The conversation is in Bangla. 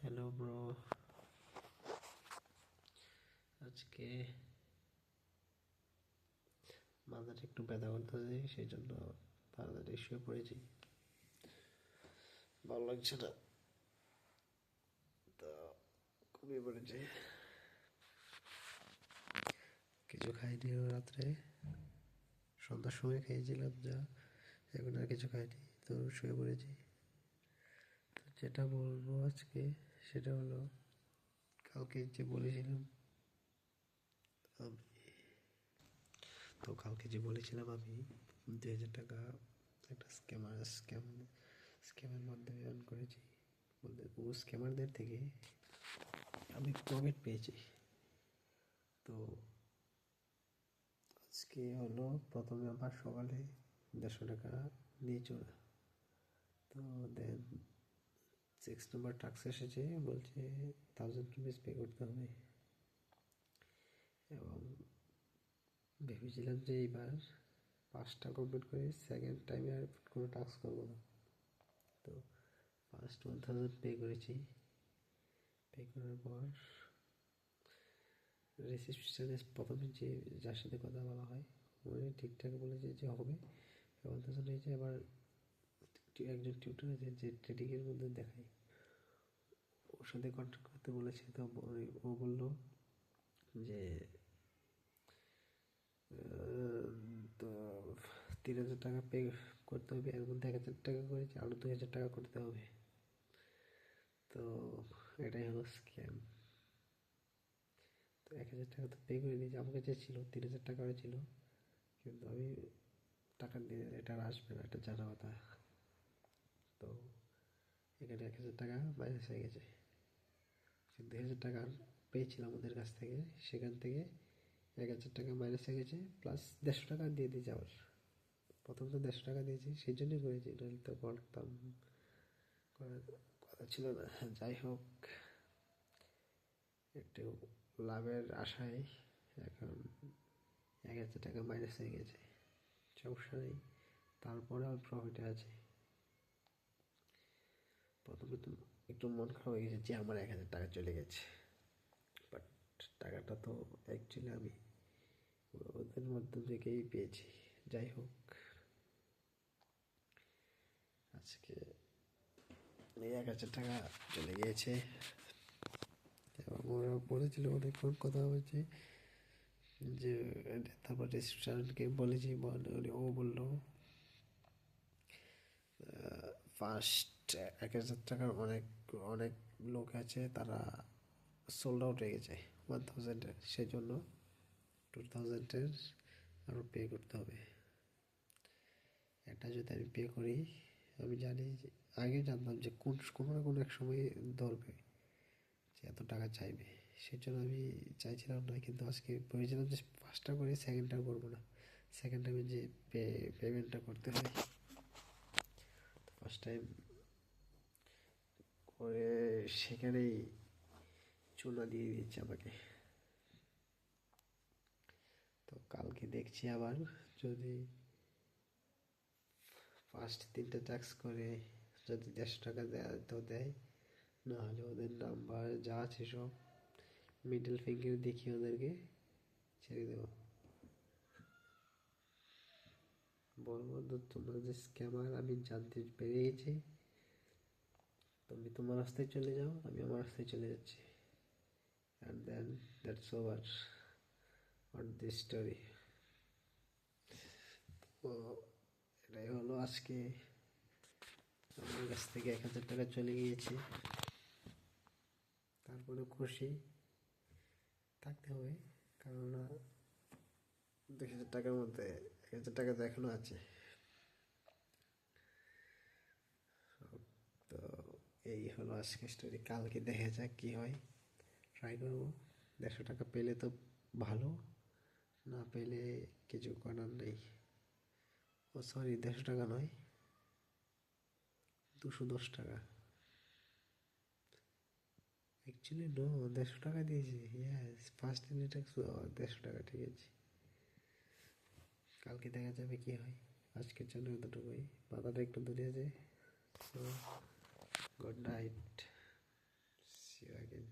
হ্যালো ব্রো, আজকে মাথাটা একটু ব্যথা করতেছে, সেই জন্য তাড়াতাড়ি শুয়ে পড়েছি। ভালো লাগছে না, তো ঘুমিয়ে পড়েছি। কিছু খাইনি রাত্রে, সন্ধ্যার সময় খেয়েছিলাম যা, এখন আর কিছু খাইনি, তো শুয়ে পড়েছি। তো যেটা বলবো আজকে সেটা হলো, কালকে যে বলেছিলাম আমি কালকে যে বলেছিলাম আমি 2,000 টাকা একটা স্ক্যামের মাধ্যমে আর্ন করেছি। বলতে ও স্ক্যামারদের থেকে আমি প্রফিট পেয়েছি। তো আজকে হলো প্রথমে আবার সকালে 150 টাকা নিয়েছিল। তো দেন 6 নম্বর টাস্ক এসেছে, বলছে 1000 রুপিস পে করতে হবে। এবং ভেবেছিলাম যে এইবার 5টা কমপ্লিট করে সেকেন্ড টাইমে আর কোনো টাস্ক করবো না। তো ফার্স্ট 1000 পে করেছি। পে করার পর রিসেপশনে প্রথমে যার সাথে কথা বলা হয় উনি ঠিকঠাক বলেছে যে হবে। এবং তার জন্য এই যে আবার একজন টিউটর আছে যে ট্রেডিংয়ের মধ্যে দেখায়, ওর সাথে কন্ট্যাক্ট করতে বলেছে। তো ও বললো যে তো 3,000 টাকা পে করতে হবে, এর মধ্যে 1,000 টাকা করেছে, আরও 2,000 টাকা করতে হবে। তো এটাই হলো স্ক্যাম। তো 1,000 টাকা তো পে করে দিয়েছি, আমাকে যে ছিল 3,000 টাকা ছিল, কিন্তু আমি টাকা দিয়ে এটা আর আসবে না, এটা জানা কথা। তো এখানে 1,000 টাকা মাইনাস হয়ে গেছে। 2,000 টাকা পেয়েছিলাম ওদের কাছ থেকে, সেখান থেকে 1,000 টাকা মাইনাস হয়ে গেছে, প্লাস 150 টাকা দিয়ে দিয়েছে আবার। প্রথম তো 150 টাকা দিয়েছি, সেই জন্যই করেছি, নাহলে তো করতাম, করার কথা ছিল না। যাই হোক, একটু লাভের আশায় এখন 1,000 টাকা মাইনাস হয়ে গেছে, সমস্যা নেই, তারপরে আর প্রফিটে আছে। প্রথমে তো একটু মন খারাপ হয়ে গেছে যে আমার 1,000 টাকা চলে গেছে, বাট টাকাটা তো অ্যাকচুয়ালি আমি ওদের মধ্য থেকেই পেয়েছি। যাই হোক, আজকে এই 1,000 টাকা চলে গিয়েছে। এবং ওরা বলেছিল অনেকক্ষণ কথা হয়েছে যে, তারপর রেজিস্ট্রারকে বলেছি, ও বললো ফার্স্ট 1,000 টাকার অনেক অনেক লোক আছে, তারা সোল্ড আউট হয়ে গেছে 1,000-এর, সেই জন্য 2,000-এর আরও পে করতে হবে। এটা যদি আমি পে করি, আমি জানি আগে জানতাম যে কোনো না কোনো এক সময় ধরবে যে এত টাকা চাইবে, সেই জন্য আমি চাইছিলাম না। কিন্তু আজকে ভেবেছিলাম যে ফার্স্টটা করে সেকেন্ডটা করবো না, সেকেন্ড টাইমে যে পেমেন্টটা করতে হয়। ফার্স্ট টাইম করে সেখানেই চুনা দিয়ে দিচ্ছে আমাকে। তো কালকে দেখছি আবার যদি ফার্স্ট 3টা ট্যাক্স করে যদি 150 টাকা দেয় তো দেয়, নাহলে ওদের নাম্বার যা আছে সব মিডল ফিঙ্গার দেখিয়ে ওদেরকে ছেড়ে দেবো। বলবো তো তোমরা যে স্ক্যামার আমি জানতে পেরে গেছি, তুমি তোমার রাস্তায় চলে যাও, আমি আমার রাস্তায় চলে যাচ্ছি, and then that's over on this story. তো এটাই হলো আজকে, আমার কাছ থেকে 1,000 টাকা চলে গিয়েছে। তারপরে খুশি থাকতে হবে, কেননা 2,000 টাকার মধ্যে 1,000 টাকা তো এখনো আছে। তো এই হলো আজকে স্টোরি, কালকে দেখা যাক কী হয়, ট্রাই করবো। 150 টাকা পেলে তো ভালো, না পেলে কিছু করার নেই। ও সরি, 150 টাকা নয়, 210 টাকা অ্যাকচুয়ালি। নো, 150 টাকা দিয়েছি, ইয়েস, ফার্স্ট ইউনিটেক্স 150 টাকা, ঠিক আছে। কালকে দেখা যাবে কি হয়, আজকের জন্য এতটুকুই। মাথাটা একটু ধরে আছে। So good night. সেকেন্ড।